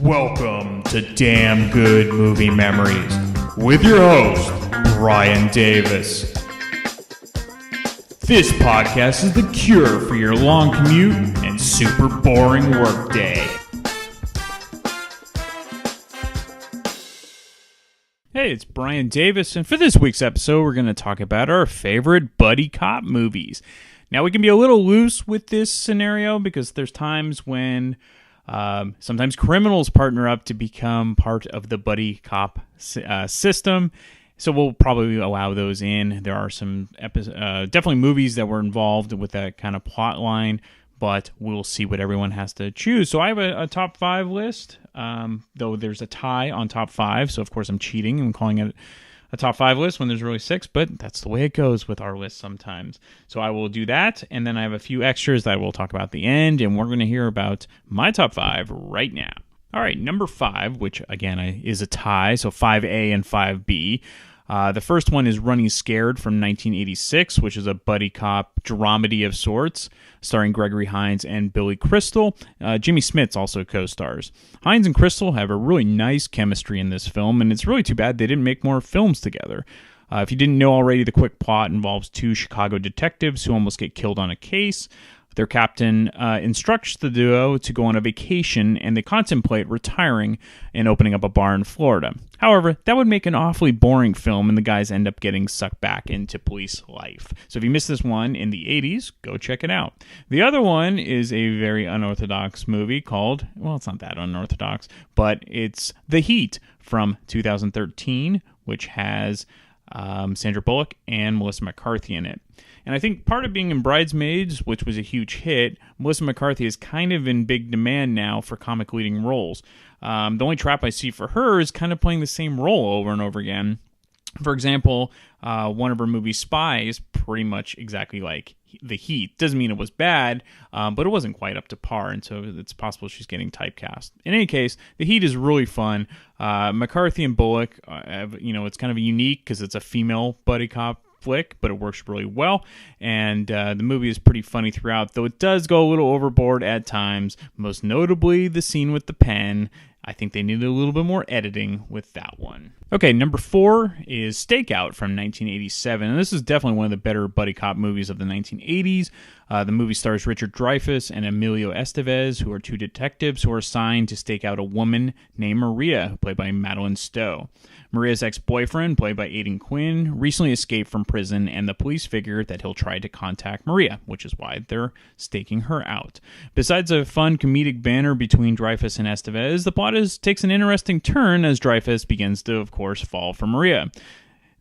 Welcome to Damn Good Movie Memories with your host, Brian Davis. This podcast is the cure for your long commute and super boring workday. Hey, it's Brian Davis, and for this week's episode, we're going to talk about our favorite buddy cop movies. Now, we can be a little loose with this scenario because there's times when sometimes criminals partner up to become part of the buddy cop system. So we'll probably allow those in. There are some definitely movies that were involved with that kind of plot line, but we'll see what everyone has to choose. So I have a top 5 list, though there's a tie on top 5. So of course I'm cheating and calling it a top 5 list when there's really 6, but that's the way it goes with our list sometimes. So I will do that, and then I have a few extras that we'll talk about at the end, and we're going to hear about my top 5 right now. All right, number 5, which again is a tie, so 5A and 5B. The first one is Running Scared from 1986, which is a buddy cop dramedy of sorts, starring Gregory Hines and Billy Crystal. Jimmy Smits also co-stars. Hines and Crystal have a really nice chemistry in this film, and it's really too bad they didn't make more films together. If you didn't know already, the quick plot involves 2 Chicago detectives who almost get killed on a case. Their captain instructs the duo to go on a vacation, and they contemplate retiring and opening up a bar in Florida. However, that would make an awfully boring film, and the guys end up getting sucked back into police life. So if you missed this one in the 80s, go check it out. The other one is a very unorthodox movie called, well, it's not that unorthodox, but it's The Heat from 2013, which has Sandra Bullock and Melissa McCarthy in it. And I think part of being in Bridesmaids, which was a huge hit, Melissa McCarthy is kind of in big demand now for comic leading roles. The only trap I see for her is kind of playing the same role over and over again. For example, one of her movies, Spy, is pretty much exactly like The Heat. Doesn't mean it was bad, but it wasn't quite up to par, and so it's possible she's getting typecast. In any case, The Heat is really fun. McCarthy and Bullock, it's kind of unique because it's a female buddy cop flick, but it works really well, and the movie is pretty funny throughout, though it does go a little overboard at times, most notably the scene with the pen. I think they needed a little bit more editing with that one. Okay, number 4 is Stakeout from 1987, and this is definitely one of the better buddy cop movies of the 1980s. The movie stars Richard Dreyfuss and Emilio Estevez, who are 2 detectives who are assigned to stake out a woman named Maria, played by Madeline Stowe. Maria's ex-boyfriend, played by Aidan Quinn, recently escaped from prison, and the police figure that he'll try to contact Maria, which is why they're staking her out. Besides a fun comedic banter between Dreyfuss and Estevez, the plot takes an interesting turn as Dreyfuss begins to, of course, fall for Maria.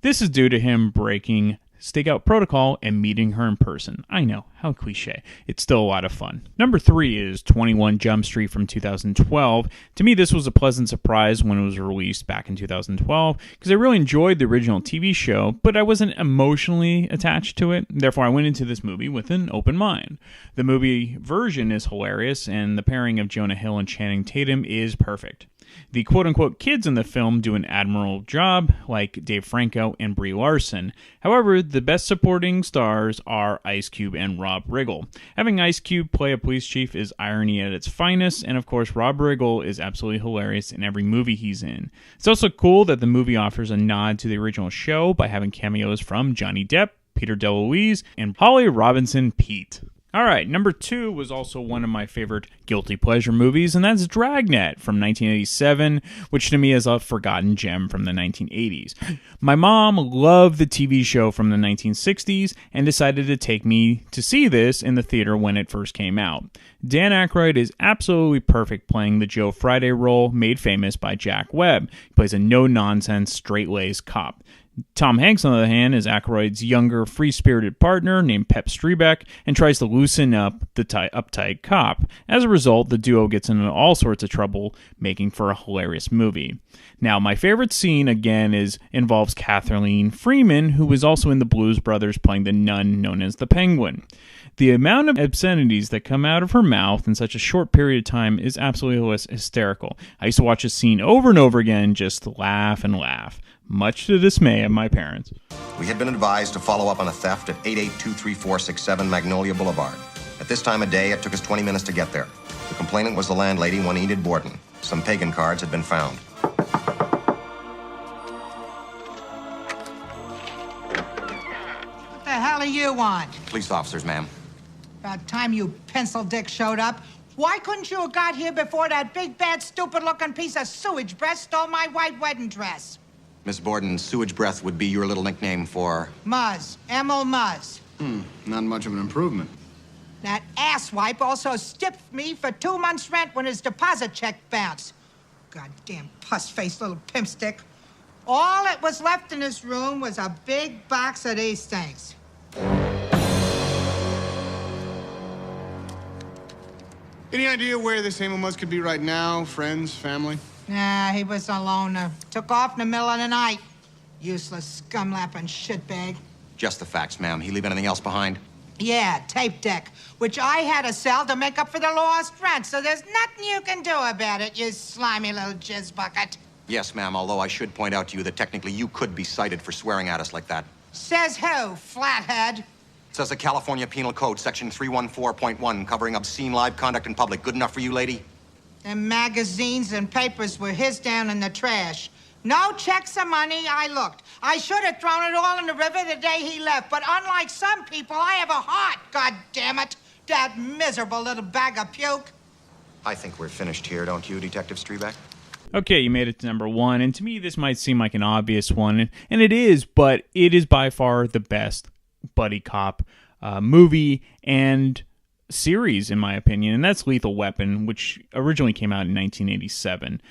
This is due to him breaking stakeout protocol and meeting her in person. I know, how cliche. It's still a lot of fun. Number 3 is 21 Jump Street from 2012. To me, this was a pleasant surprise when it was released back in 2012 because I really enjoyed the original TV show, but I wasn't emotionally attached to it. Therefore, I went into this movie with an open mind. The movie version is hilarious, and the pairing of Jonah Hill and Channing Tatum is perfect. The quote-unquote kids in the film do an admirable job, like Dave Franco and Brie Larson. However, the best supporting stars are Ice Cube and Rob Riggle. Having Ice Cube play a police chief is irony at its finest, and of course Rob Riggle is absolutely hilarious in every movie he's in. It's also cool that the movie offers a nod to the original show by having cameos from Johnny Depp, Peter DeLuise, and Holly Robinson Peete. Alright, number 2 was also one of my favorite guilty pleasure movies, and that's Dragnet from 1987, which to me is a forgotten gem from the 1980s. My mom loved the TV show from the 1960s and decided to take me to see this in the theater when it first came out. Dan Aykroyd is absolutely perfect playing the Joe Friday role made famous by Jack Webb. He plays a no-nonsense, straight-laced cop. Tom Hanks, on the other hand, is Aykroyd's younger, free-spirited partner named Pep Streebek and tries to loosen up the uptight cop. As a result, the duo gets into all sorts of trouble, making for a hilarious movie. Now, my favorite scene, again, involves Kathleen Freeman, who was also in the Blues Brothers playing the nun known as the Penguin. The amount of obscenities that come out of her mouth in such a short period of time is absolutely hysterical. I used to watch this scene over and over again, just laugh and laugh, much to the dismay of my parents. We had been advised to follow up on a theft at 88-23467 Magnolia Boulevard. At this time of day, it took us 20 minutes to get there. The complainant was the landlady, one Enid Borden. Some pagan cards had been found. What the hell do you want? Police officers, ma'am. About time you pencil dick showed up. Why couldn't you have got here before that big, bad, stupid-looking piece of sewage breath stole my white wedding dress? Miss Borden, sewage breath would be your little nickname for... Muzz. Emil Muzz. Not much of an improvement. That asswipe also stiffed me for 2 months' rent when his deposit check bounced. Goddamn puss-faced little pimp stick. All that was left in this room was a big box of these things. Any idea where this Emil Muzz could be right now? Friends, family? Nah, he was a loner. Took off in the middle of the night. Useless scum-lapping shitbag. Just the facts, ma'am. He leave anything else behind? Yeah, tape deck, which I had to sell to make up for the lost rent, so there's nothing you can do about it, you slimy little jizz bucket. Yes, ma'am, although I should point out to you that technically you could be cited for swearing at us like that. Says who, flathead? It says the California Penal Code, section 314.1, covering obscene live conduct in public. Good enough for you, lady? Them magazines and papers were his down in the trash. No checks or money, I looked. I should have thrown it all in the river the day he left, but unlike some people, I have a heart, God damn it! That miserable little bag of puke. I think we're finished here, don't you, Detective Strebeck? Okay, you made it to number 1, and to me this might seem like an obvious one, and it is, but it is by far the best buddy cop movie and series, in my opinion, and that's Lethal Weapon, which originally came out in 1987.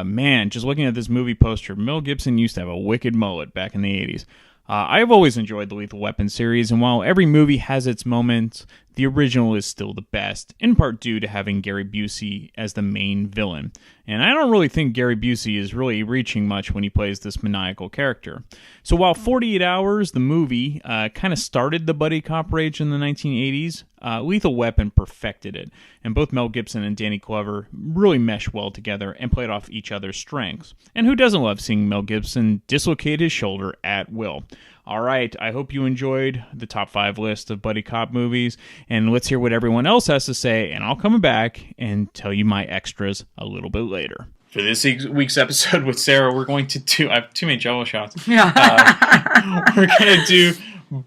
Man, just looking at this movie poster, Mel Gibson used to have a wicked mullet back in the 80s. I've always enjoyed the Lethal Weapon series, and while every movie has its moments, the original is still the best, in part due to having Gary Busey as the main villain. And I don't really think Gary Busey is really reaching much when he plays this maniacal character. So while 48 Hours, the movie, kind of started the buddy cop rage in the 1980s, Lethal Weapon perfected it, and both Mel Gibson and Danny Glover really meshed well together and played off each other's strengths. And who doesn't love seeing Mel Gibson dislocate his shoulder at will? All right, I hope you enjoyed the top 5 list of buddy cop movies, and let's hear what everyone else has to say, and I'll come back and tell you my extras a little bit later. For this week's episode with Sarah, we're going to do... I have too many Jello shots. We're going to do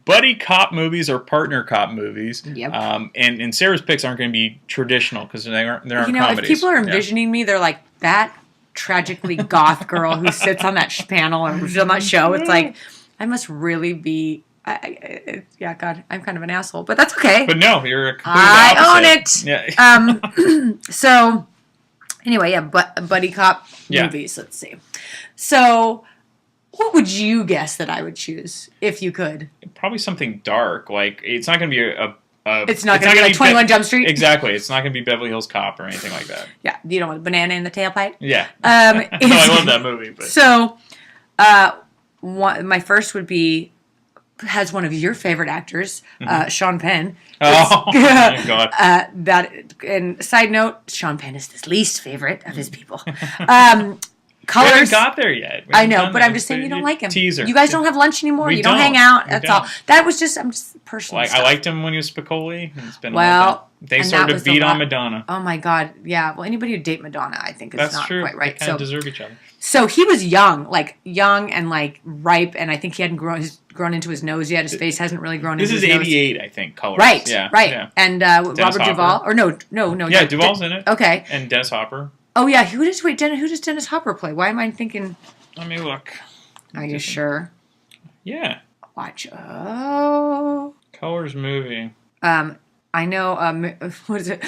buddy cop movies or partner cop movies. Yep. And Sarah's picks aren't going to be traditional because they aren't comedies. If people are envisioning me, they're like, that tragically goth girl who sits on that panel or on that show. It's like... I must really be, yeah, God, I'm kind of an asshole, but that's okay. But no, you're a complete opposite. I own it. Yeah. So, anyway, yeah, buddy cop movies, let's see. So, what would you guess that I would choose, if you could? Probably something dark, like, it's not going to be it's not going to be like 21 Jump Street? Exactly. It's not going to be Beverly Hills Cop or anything like that. Yeah, you don't want a banana in the tailpipe? Yeah. I love that movie. But. So, my first would be has one of your favorite actors, Sean Penn. Oh my God! And side note, Sean Penn is the least favorite of his people. Colors. We haven't got there yet. I know, but I'm just saying you don't like him. Teaser. You guys don't have lunch anymore. You don't hang out. That's all. That was just I'm just personal. Like, I liked him when he was Spicoli. It's been they and sort of beat on Madonna. Oh my God! Yeah. Well, anybody who date Madonna, I think, is not quite right. They kind of deserve each other. So he was young and like ripe, and I think he hadn't grown into his nose yet. His face hasn't really grown into his nose. This is 88, I think, Colors. Right, yeah, right. Yeah. And Robert Duvall, or no. Yeah, Duvall's in it. Okay. And Dennis Hopper. Oh yeah, who does Dennis Hopper play? Why am I thinking? Let me look. Are you sure? Yeah. Watch. Oh. Colors movie. I know. What is it?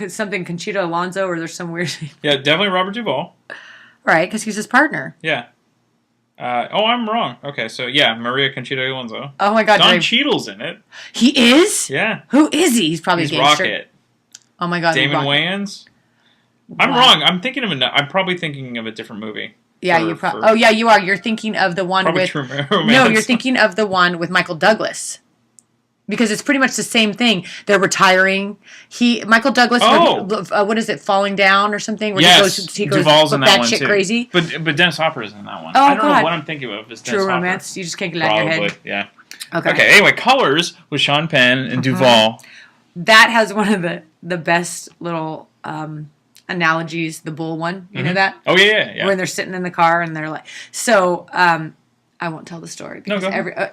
Something Conchita Alonso, or there's some weird. Yeah, definitely Robert Duvall. Right, because he's his partner. Yeah. I'm wrong. Okay, so yeah, Maria Conchita Alonso. Oh my God, Don Cheadle's in it. He is? Yeah. Who is he? He's probably a gangster. Rocket. Oh my God, Damon Wayans. I'm wrong. I'm probably thinking of a different movie. Yeah, you are. You're thinking of the one with. No, you're thinking of the one with Michael Douglas. Because it's pretty much the same thing. They're retiring. Michael Douglas. What is it? Falling Down or something? Where he goes Duvall's in that one shit too. Crazy. But Dennis Hopper is in that one. Oh, I don't know what I'm thinking of. Is True Romance. You just can't get it out of your head. Yeah. Okay. Anyway, Colors with Sean Penn and Duvall. That has one of the best little analogies, the bull one. You know that? Oh, yeah. When they're sitting in the car and they're like... So, I won't tell the story. Because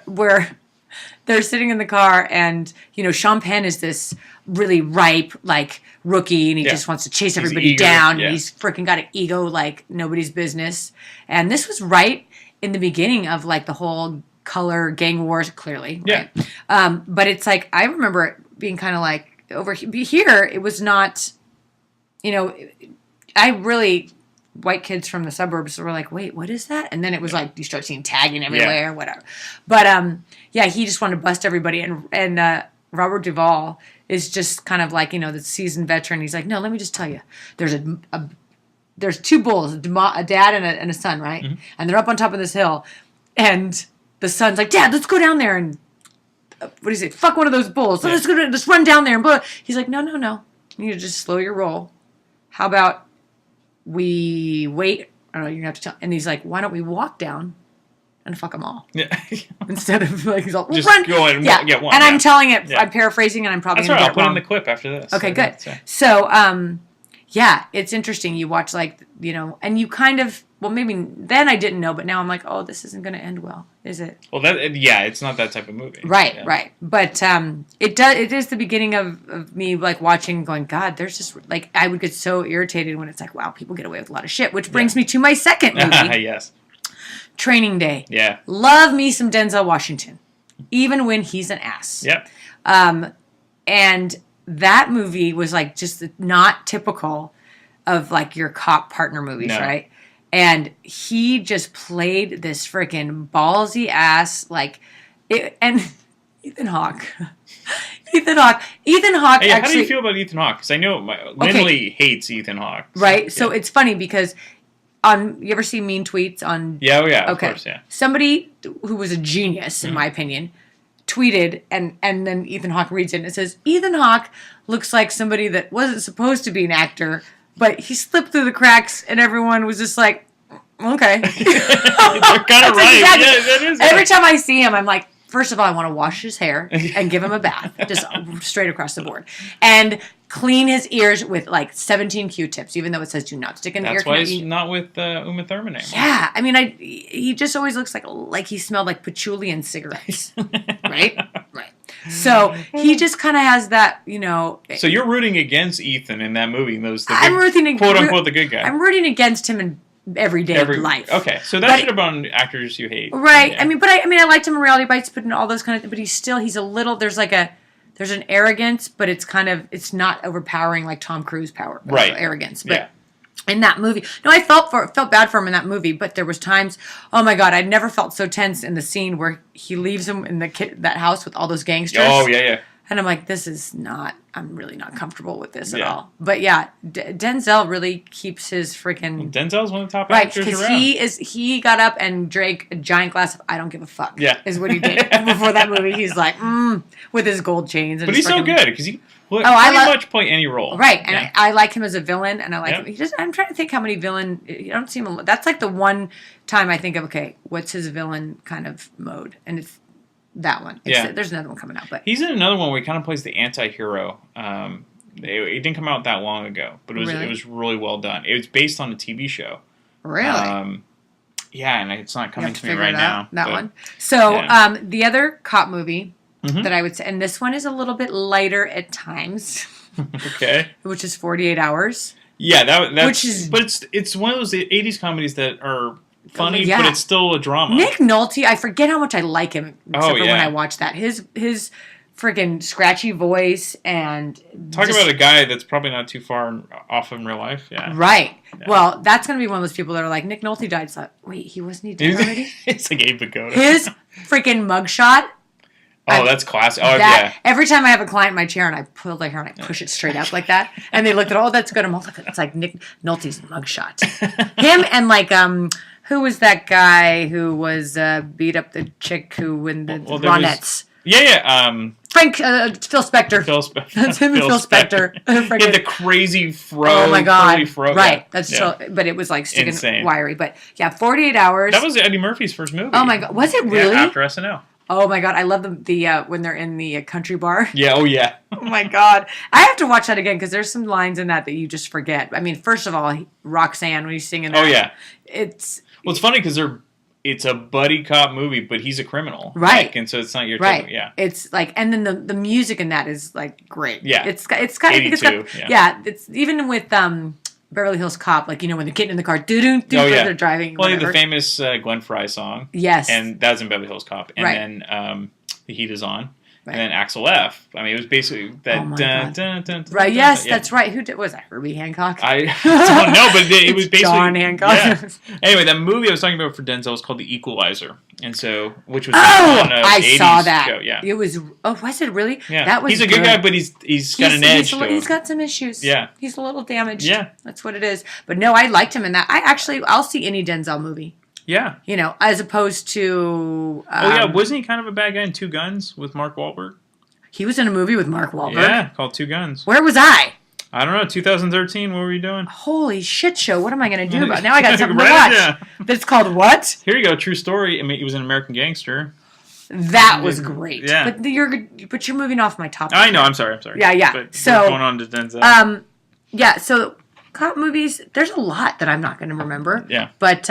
where they're sitting in the car and, you know, Sean Penn is this really ripe, like, rookie, and he just wants to chase everybody down. Yeah. And he's freaking got an ego like nobody's business. And this was right in the beginning of, like, the whole color gang wars, clearly. Yeah. Right? But it's like, I remember it being kind of like, over here, it was not, you know, white kids from the suburbs were like, wait, what is that? And then it was like, you start seeing tagging everywhere, whatever. But, he just wanted to bust everybody. And Robert Duvall is just kind of like, you know, the seasoned veteran. He's like, no, let me just tell you. There's two bulls, a dad and a son, right? Mm-hmm. And they're up on top of this hill. And the son's like, Dad, let's go down there and, what do you say, fuck one of those bulls. So let's run down there. And he's like, no. You need to just slow your roll. How about we wait? I don't know, you're going to have to tell. And he's like, why don't we walk down and fuck them all? Yeah. Instead of, like, he's all, just run. Go ahead and get one. And I'm telling it, I'm paraphrasing, and I'm probably going to get it wrong. I'll put in the clip after this. Okay, good. So, it's interesting. You watch, like, you know, and you kind of, well, maybe then I didn't know, but now I'm like, oh, this isn't going to end well, is it? Well, it's not that type of movie. Right, right. But it is the beginning of me, like, watching, going, God, there's just, like, I would get so irritated when it's like, wow, people get away with a lot of shit, which brings me to my second movie. Yes. Training Day. Yeah. Love me some Denzel Washington, even when he's an ass. Yep. And that movie was, like, just not typical of, like, your cop partner movies, right? And he just played this freaking ballsy ass, like, and Ethan Hawke. Ethan Hawke. Hey, how do you feel about Ethan Hawke? Because I know Lindley hates Ethan Hawke. Right? So it's funny because you ever see mean tweets on... Yeah, of course, yeah. Somebody who was a genius, in my opinion, tweeted, and then Ethan Hawke reads it, and it says, Ethan Hawke looks like somebody that wasn't supposed to be an actor, but he slipped through the cracks, and everyone was just like, okay. They're kind of right. Exactly. Yeah, that is Every time I see him, I'm like, first of all, I want to wash his hair and give him a bath, just straight across the board. And clean his ears with, like, 17 Q-tips, even though it says do not stick in the ear. That's why he's not with Uma Thurman anymore. Yeah. I mean, he just always looks like he smelled like patchouli and cigarettes. Right? Right. So he just kind of has that, you know. So you're rooting against Ethan in that movie. I'm rooting quote unquote the good guy. I'm rooting against him in everyday life. Okay, so that should have been actors you hate, right? Yeah. I liked him in Reality Bites, but in all those kind of. But he's a little. There's an arrogance, but it's not overpowering like Tom Cruise arrogance. But in that movie, no, I felt bad for him in that movie. But there was times, oh my God, I'd never felt so tense in the scene where he leaves him in that house with all those gangsters. Oh yeah. And I'm like, I'm really not comfortable with this at all. But yeah, Denzel really keeps his freaking... Denzel's one of the top actors around. Because he got up and drank a giant glass of I don't give a fuck. Yeah. Is what he did before that movie. He's like, with his gold chains. And but he's so good because he pretty much play any role. Right. And I like him as a villain. And I like him. I'm trying to think how many villain... You don't see him... That's like the one time I think of, okay, what's his villain kind of mode? And it's that one. There's another one coming out, but he's in another one where he kind of plays the anti-hero. It didn't come out that long ago, but it was really well done. It was based on a TV show. Really? Yeah, and it's not coming to me right now. That one. So the other cop movie that I would say, and this one is a little bit lighter at times. Okay. Which is 48 Hours. Yeah, but it's one of those 80s comedies that are funny, but it's still a drama. Nick Nolte, I forget how much I like him, except for when I watch that. His freaking scratchy voice and... Talk about a guy that's probably not too far off in real life. Yeah. Right. Yeah. Well, that's going to be one of those people that are like, Nick Nolte died. So, wait, wasn't he dead already? It's like Abe Vigoda. His freaking mugshot. That's classic. Oh, yeah. Every time I have a client in my chair and I pull their hair and I push it straight up like that, and they look at, that's good. I'm all like, it's like Nick Nolte's mugshot. Him and like, who was that guy who was beat up the chick who in the Ronettes? Frank, Phil Spector. That's him and Phil Spector. He had the crazy fro. Oh my God. Fro. Right. That's but it was like sticking wiry. But yeah, 48 Hours. That was Eddie Murphy's first movie. Oh my God. Was it really? Yeah, after SNL. Oh my god, I love the when they're in the country bar. Yeah, oh yeah. Oh my god, I have to watch that again because there's some lines in that you just forget. I mean, first of all, Roxanne when he's singing that. Oh yeah. It's funny because it's a buddy cop movie, but he's a criminal, right? Like, and so it's not your right. typical, yeah. It's like, and then the music in that is like great. Yeah, it's kind of it's even with Beverly Hills Cop, like when they're getting in the car, they're driving. Well, the famous Glenn Frey song, yes, and that's in Beverly Hills Cop, and then The Heat Is On. Right. And then Axel F. I mean, it was basically that. Right. Yes, that's right. Who was that? Herbie Hancock. I don't know, but it was basically John Hancock. Yeah. Anyway, that movie I was talking about for Denzel was called The Equalizer, and so which was I saw that. Show. Yeah, it was. Oh, was it really? Yeah, that was. He's a good guy, but he's got an edge. He's got some issues. Yeah, he's a little damaged. Yeah, that's what it is. But no, I liked him in that. I'll see any Denzel movie. Yeah, as opposed to. Wasn't he kind of a bad guy in Two Guns with Mark Wahlberg? He was in a movie with Mark Wahlberg. Yeah, called Two Guns. Where was I? I don't know. 2013. What were you doing? Holy shit show! What am I going to do about it? Now I got something to watch. Yeah. That's called what? Here you go. True story. I mean, he was an American Gangster. That was great. Yeah. But you're moving off my topic. I know. I'm sorry. Yeah. But so we're going on to Denzel. Yeah. So cop movies. There's a lot that I'm not going to remember. Yeah. But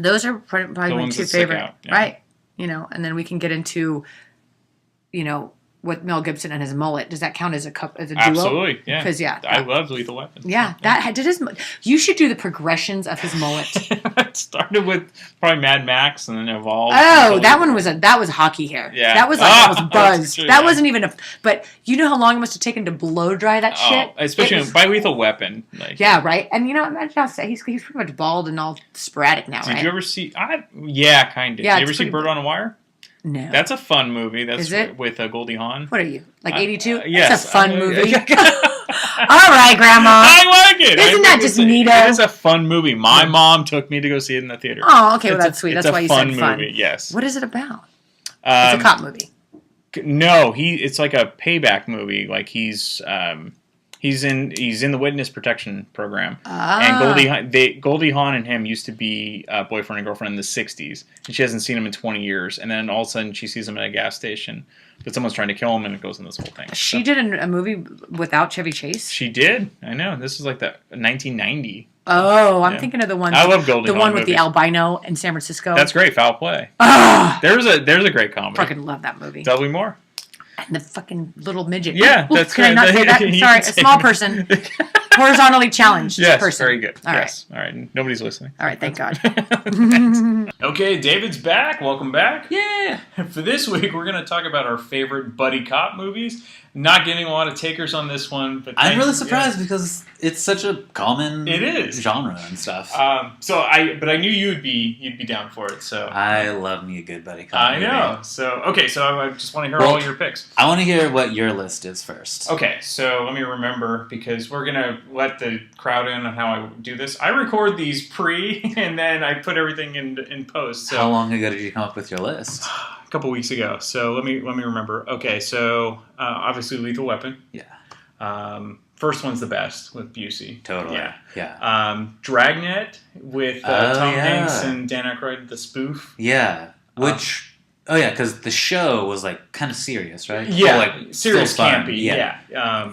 those are probably my two favorite. Yeah. Right. And then we can get into, with Mel Gibson and his mullet. Does that count as a duo? Absolutely, yeah. Because I loved Lethal Weapon. Yeah, that did his. You should do the progressions of his mullet. It started with probably Mad Max and then evolved. Oh, that one was hockey hair. Yeah, that was that was buzz. True, that wasn't even a. But you know how long it must have taken to blow dry that shit. Especially by Lethal Weapon. Yeah, right. And imagine how he's pretty much bald and all sporadic now. Did you ever see? Yeah, kind of. Yeah, did you ever see Bird on a Wire? No. That's a fun movie. That's Is it? With Goldie Hawn. What are you, like 82? Yes. It's a fun movie. All right, Grandma. I like it. Isn't that just neato? It is a fun movie. My mom took me to go see it in the theater. Oh, okay. Well, that's sweet. That's why you said fun. Movie, yes. What is it about? It's a cop movie. No, it's like a payback movie. Like he's in the witness protection program, and Goldie Hawn and him used to be boyfriend and girlfriend in the '60s, and she hasn't seen him in 20 years. And then all of a sudden, she sees him at a gas station, but someone's trying to kill him, and it goes in this whole thing. She did a movie without Chevy Chase. She did. I know. This is like the 1990. Oh, I'm thinking of the one. I love Goldie Hawn. The one with movies. the albino in San Francisco. That's great. Foul Play. There's a great comedy. Fucking love that movie. Dudley Moore. And the fucking little midget. Yeah, that's can I not say that? Sorry, a small person. Horizontally challenged person. Very good. All yes. Right. All right. Nobody's listening. All right. Thank God. Okay, David's back. Welcome back. Yeah. For this week, we're going to talk about our favorite buddy cop movies. Not getting a lot of takers on this one, but I'm really surprised because it's such a common genre and stuff. But I knew you'd be down for it. So I love me a good buddy cop movie. I know. So I just want to hear all your picks. I want to hear what your list is first. Okay, so let me remember because we're gonna let the crowd in on how I do this. I record these pre, and then I put everything in post. So how long ago did you come up with your list? A couple weeks ago. So let me remember. Okay, so obviously Lethal Weapon. Yeah. First one's the best with Busey. Totally. Yeah. Dragnet with Tom Hanks and Dan Aykroyd, the spoof. Yeah. Which because the show was like kind of serious, right? Yeah, like serious, campy. Yeah.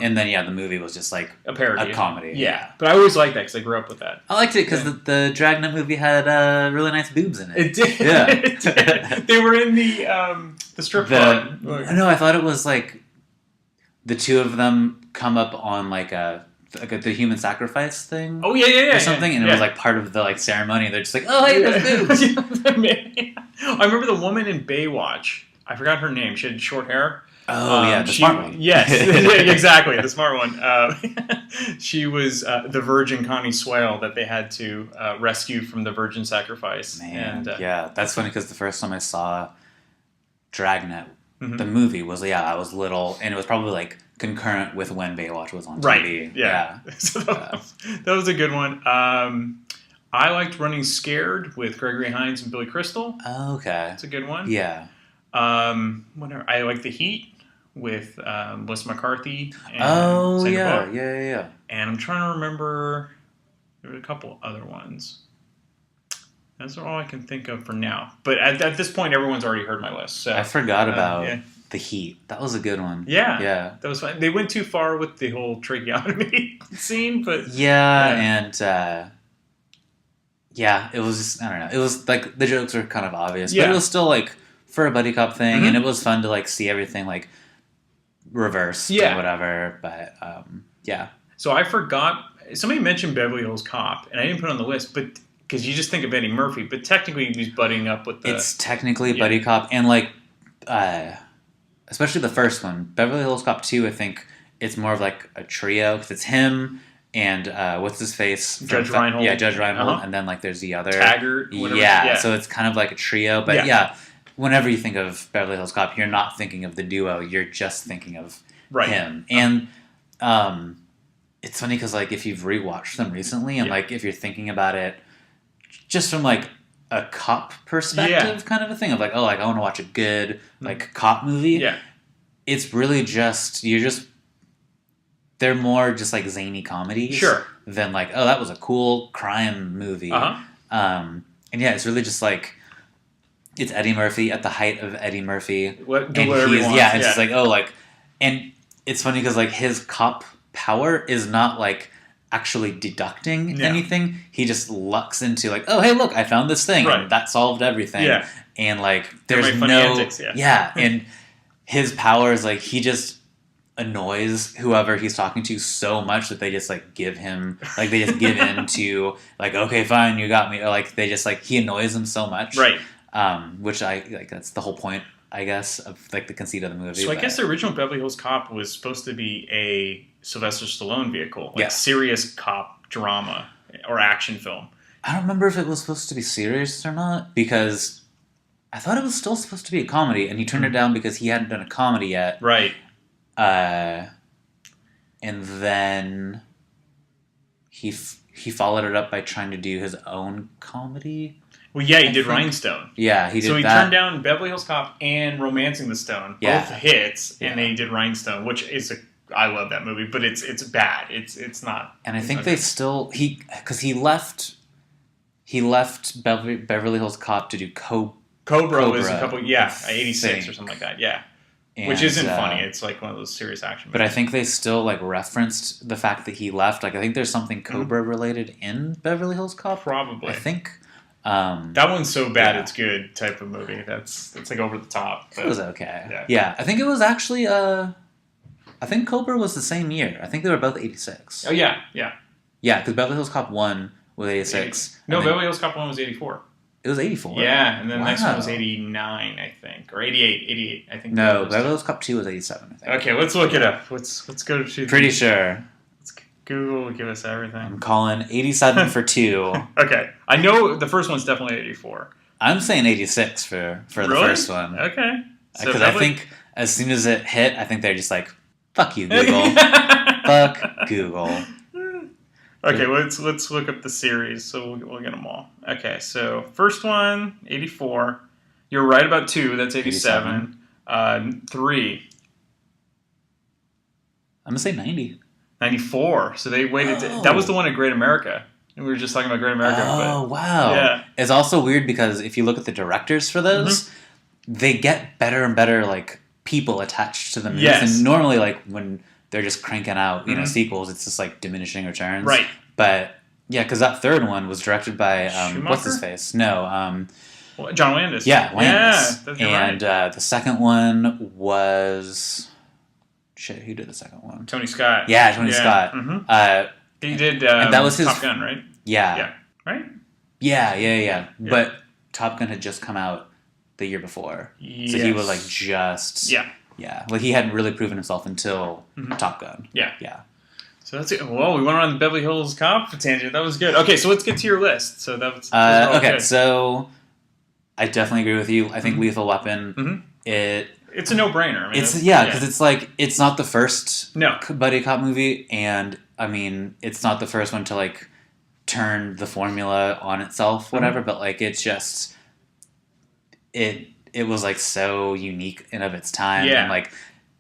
And then the movie was just like a parody, a comedy. Yeah, but I always liked that because I grew up with that. I liked it because the Dragnet movie had really nice boobs in it. It did. Yeah, it did. They were in the strip club. No, I thought it was like the two of them come up on like the human sacrifice thing. Oh yeah, or something, and it was like part of the like ceremony. They're just like, oh hey, there's boobs. I remember the woman in Baywatch. I forgot her name. She had short hair. Oh yeah, the smart one. Yes, exactly, the smart one. She was the Virgin Connie Swale that they had to rescue from the virgin sacrifice. Man, yeah, that's funny because the first time I saw Dragnet, the movie was I was little, and it was probably like concurrent with when Baywatch was on TV. Right. Yeah. So that was a good one. I liked Running Scared with Gregory Hines and Billy Crystal. Oh, okay. That's a good one. Yeah. I like The Heat with Melissa McCarthy and Sandra Bullock. Yeah. And I'm trying to remember, there were a couple other ones. That's all I can think of for now. But at this point, everyone's already heard my list. So I forgot about The Heat. That was a good one. Yeah. That was fun. They went too far with the whole tracheotomy scene, but... and... it was just, I don't know. It was like the jokes were kind of obvious, but it was still like for a buddy cop thing, and it was fun to like see everything like reversed and whatever. But So I forgot. Somebody mentioned Beverly Hills Cop, and I didn't put it on the list, but because you just think of Eddie Murphy, but technically he's buddying up with the. It's technically buddy cop, and like, especially the first one, Beverly Hills Cop 2. I think it's more of like a trio because it's him. And what's his face? Judge Reinhold. Yeah, Judge Reinhold. And then like there's the other Taggart. Yeah, so it's kind of like a trio. But whenever you think of Beverly Hills Cop, you're not thinking of the duo. You're just thinking of him. And it's funny because like if you've rewatched them recently, and like if you're thinking about it, just from like a cop perspective, kind of a thing of like, oh, like I want to watch a good like cop movie. Yeah, it's really just they're more just like zany comedies, than like, oh, that was a cool crime movie. And it's really just like it's Eddie Murphy at the height of Eddie Murphy. It's just like, oh, like, and it's funny because like his cop power is not like actually deducting anything. He just lucks into like, oh, hey, look, I found this thing, and that solved everything. And like, there's no antics, and his power is like he just annoys whoever he's talking to so much that they just like give him like they just give in to like, okay, fine, you got me, or like they just like he annoys them so much, which I like. That's the whole point, I guess, of like the conceit of the movie. So I guess the original Beverly Hills Cop was supposed to be a Sylvester Stallone vehicle, like serious cop drama or action film. I don't remember if it was supposed to be serious or not, because I thought it was still supposed to be a comedy, and he turned it down because he hadn't done a comedy yet. And then he followed it up by trying to do his own comedy. Well, yeah, he did Rhinestone. Yeah, he did. So he turned down Beverly Hills Cop and Romancing the Stone, both hits, and then he did Rhinestone, which is I love that movie, but it's bad. It's not. And I think they still because he left Beverly Hills Cop to do Cobra was a couple 86 or something like that. Yeah. And, which isn't funny. It's like one of those serious action movies. But I think they still like referenced the fact that he left. Like I think there's something Cobra related in Beverly Hills Cop. Probably. I think. That one's so bad it's good type of movie. That's like over the top. But, it was okay. Yeah. I think it was actually I think Cobra was the same year. I think they were both 86. Oh yeah. Yeah, because Beverly Hills Cop 1 was 86. No, Beverly Hills Cop 1 was 84. It was 84. Yeah, and then the next one was 89, I think. Or 88, I think. No, Beverly Hills Cop 2 was 87, I think. Okay, let's look it up. Let's go to... Pretty sure. Let's Google, give us everything. I'm calling 87 for 2. Okay. I know the first one's definitely 84. I'm saying 86 for the first one. Okay. Because I think as soon as it hit, I think they're just like, fuck you, Google. Fuck Google. Okay, let's look up the series, so we'll get them all. Okay, so first one, 84. You're right about 2, that's 87. 3. I'm going to say 90. 94. So they waited. That was the one at Great America. And we were just talking about Great America. Oh, wow. Yeah. It's also weird because if you look at the directors for those, they get better and better, like, people attached to the movies. Yes. And normally, like, when they're just cranking out, sequels, it's just, like, diminishing returns. Right. But, yeah, because that third one was directed by, what's his face? No, John Landis. Yeah, Landis. Yeah, and the second one was... Shit, who did the second one? Tony Scott. Yeah, Tony Scott. Mm-hmm. He did and that was his Top Gun, right? Yeah. Yeah. Right? Yeah. But Top Gun had just come out the year before. Yes. So he was like just... Yeah. Yeah. Like he hadn't really proven himself until Top Gun. Yeah. Yeah. So that's it. Well, we went on the Beverly Hills Cop tangent. That was good. Okay, so let's get to your list. So that was okay, good. So I definitely agree with you. I think Lethal Weapon, it's a no-brainer. I mean, because it's like, it's not the first No. buddy cop movie, and I mean, it's not the first one to like turn the formula on itself, whatever, but like it's just, it was like so unique and of its time, and like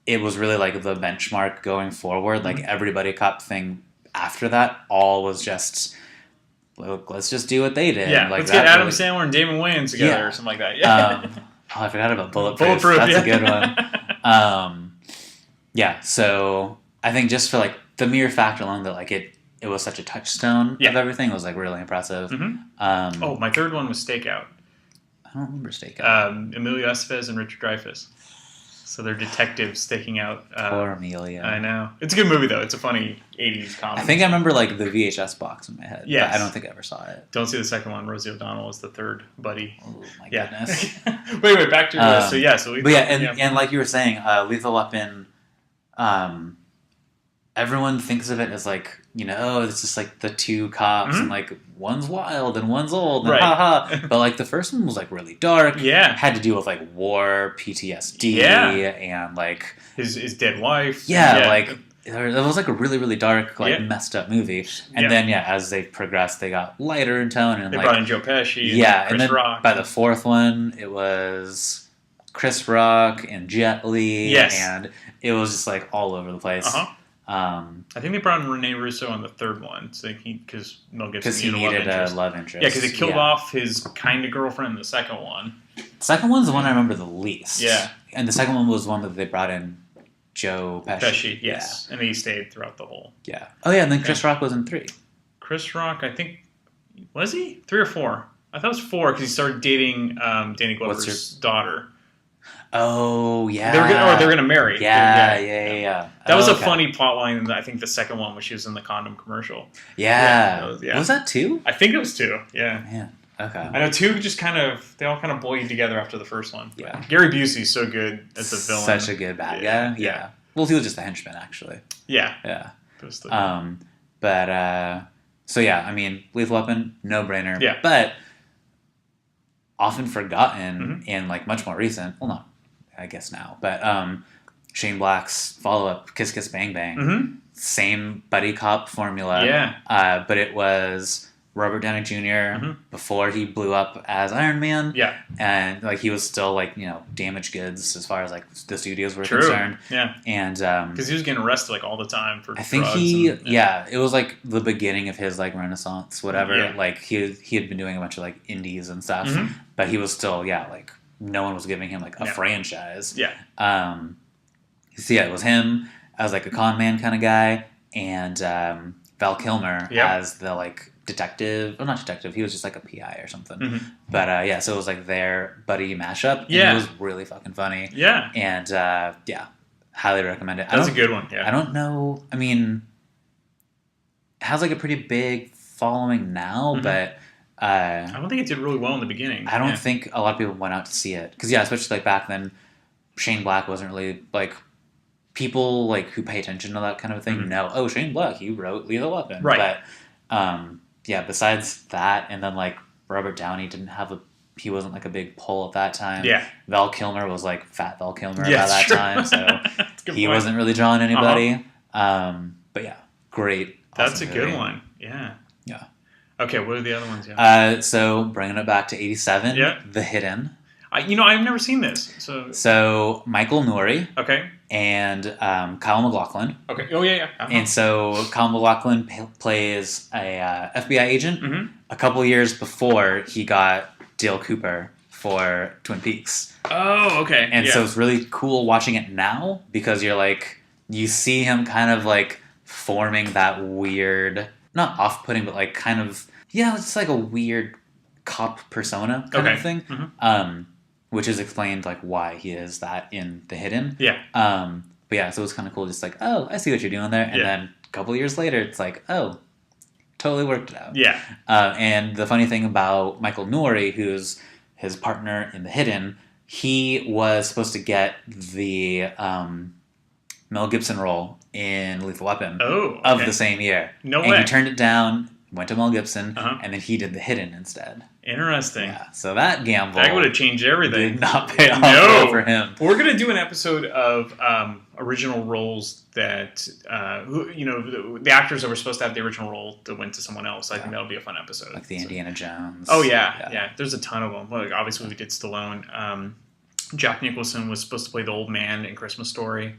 it was really like the benchmark going forward. Like every buddy cop thing after that all was just let's just do what they did. Yeah, like, let's get Adam Sandler and Damon Wayans together or something like that. Yeah. I forgot about Bulletproof. That's a good one. Yeah, so I think just for like the mere fact alone that like it was such a touchstone of everything was like really impressive. Mm-hmm. My third one was Stakeout. I don't remember Stakeout. Emilio Estevez and Richard Dreyfuss. So they're detectives staking out. Poor Amelia. I know. It's a good movie, though. It's a funny 80s comedy. I think I remember, like, the VHS box in my head. Yes. But I don't think I ever saw it. Don't see the second one. Rosie O'Donnell is the third buddy. Oh, my goodness. wait, back to your list. So, yeah. But and like you were saying, Lethal Weapon, everyone thinks of it as, like, it's just, like, the two cops, and, like, one's wild and one's old, and haha. But, like, the first one was, like, really dark. Yeah. Had to deal with, like, war, PTSD, and, like... His dead wife. Yeah, like... It was, like, a really, really dark, like, messed up movie. And then, as they progressed, they got lighter in tone. And they like, brought in Joe Pesci and Chris then Rock. By the fourth one, it was Chris Rock and Jet Li. Yes. And it was just, like, all over the place. I think they brought in Rene Russo on the third one, so because Mel Gibson needed a love interest. Yeah, because they killed off his kind of girlfriend in the second one. The second one's the one I remember the least. Yeah. And the second one was one that they brought in Joe Pesci. Pesci, yes. Yeah. And he stayed throughout the whole. Yeah. Oh, yeah, and then Chris Rock was in 3. Chris Rock, I think, was he? 3 or 4? I thought it was 4 because he started dating Danny Glover's daughter. Oh, yeah. They're going to marry. Yeah. That was a funny plot line in, I think, the second one when she was in the condom commercial. Yeah. Was that 2? I think it was 2, yeah. Man, okay. I know 2 just they all kind of buoyed together after the first one. Yeah. Gary Busey's so good as the villain. Such a good bad guy. Yeah. Well, he was just a henchman, actually. Yeah. Yeah. So yeah, I mean, Lethal Weapon, no-brainer. Yeah. But often forgotten and, like, much more recent. Well, not, I guess now. But Shane Black's follow-up, Kiss Kiss Bang Bang. Same buddy cop formula. Yeah. But it was Robert Downey Jr. Before he blew up as Iron Man. Yeah. And, like, he was still, like, damaged goods as far as, like, the studios were concerned. Yeah. And because he was getting arrested, like, all the time for I think drugs it was, like, the beginning of his, like, renaissance, whatever. Yeah. Like, he had been doing a bunch of, like, indies and stuff. But he was still, like, no one was giving him, like, a franchise. Yeah. So, yeah, it was him as, like, a con man kind of guy. And Val Kilmer as the, like, detective. Well, not detective. He was just, like, a PI or something. But, so it was, like, their buddy mashup. And it was really fucking funny. Yeah. And, highly recommend it. That's a good one, yeah. I don't know. I mean, it has, like, a pretty big following now, but... I don't think it did really well in the beginning. I don't think a lot of people went out to see it. Because, especially, like, back then, Shane Black wasn't really, like... People, like, who pay attention to that kind of thing know, oh, Shane Black, he wrote Lethal Weapon. Right. But, besides that, and then, like, Robert Downey he wasn't, like, a big pull at that time. Yeah. Val Kilmer was, like, fat Val Kilmer by that time, so he wasn't really drawing anybody. But, yeah, great. That's a good one. Yeah. Yeah. Okay, what are the other ones? So, bringing it back to 87, The Hidden. I've never seen this. So Michael Nouri. Okay. And Kyle MacLachlan. Okay. Oh, yeah. And so Kyle MacLachlan plays a FBI agent a couple years before he got Dale Cooper for Twin Peaks. Oh, okay. And so it's really cool watching it now because you're like, you see him kind of like forming that weird, not off-putting, but like kind of, it's like a weird cop persona kind of thing. Which is explained, like, why he is that in The Hidden. Yeah. But so it was kind of cool, just like, oh, I see what you're doing there. And then a couple of years later, it's like, oh, totally worked it out. Yeah. And the funny thing about Michael Nouri, who's his partner in The Hidden, he was supposed to get the Mel Gibson role in Lethal Weapon of the same year. No way. And he turned it down, went to Mel Gibson, and then he did The Hidden instead. Interesting. Yeah, so that gamble... That would have changed everything. Did not pay off for him. We're going to do an episode of original roles that, the actors that were supposed to have the original role that went to someone else. I think that'll be a fun episode. Like the Indiana Jones. Oh, yeah. There's a ton of them. Like, obviously, we did Stallone. Jack Nicholson was supposed to play the old man in Christmas Story.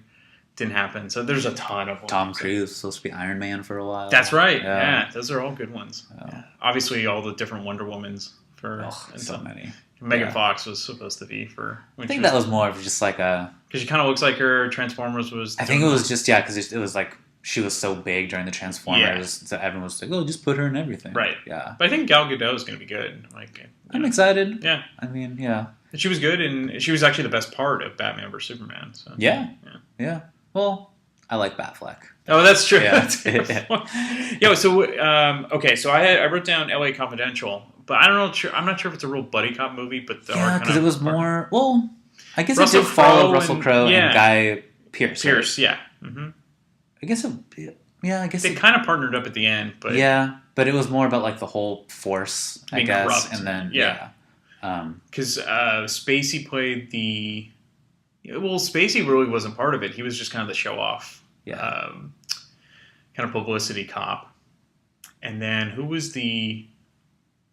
Didn't happen. So there's a ton of them. Tom Cruise was supposed to be Iron Man for a while. That's right. Yeah. Those are all good ones. Oh. Yeah. obviously all the different Wonder Womans for so many. Megan Fox was supposed to be for. I think that was more of just like a. Because she kind of looks like her. Transformers was. I think it was just because it was like she was so big during the Transformers, so everyone was like, "Oh, just put her in everything." Right. Yeah. But I think Gal Gadot is going to be good. Like, I'm excited. Yeah. I mean, yeah. She was good, and she was actually the best part of Batman vs Superman. So. Yeah. Well, I like Batfleck. Oh, that's true. Yeah. So okay, so I wrote down L.A. Confidential, but I'm not sure if it's a real buddy cop movie. But because it was more. Well, I guess it did follow Russell Crowe and Guy Pearce. Yeah. Mm-hmm. I guess it. Yeah, I guess they kind of partnered up at the end, but but it was more about like the whole force, I guess, corrupt. And then because Spacey played the. Well, Spacey really wasn't part of it. He was just kind of the show-off, kind of publicity cop. And then who was the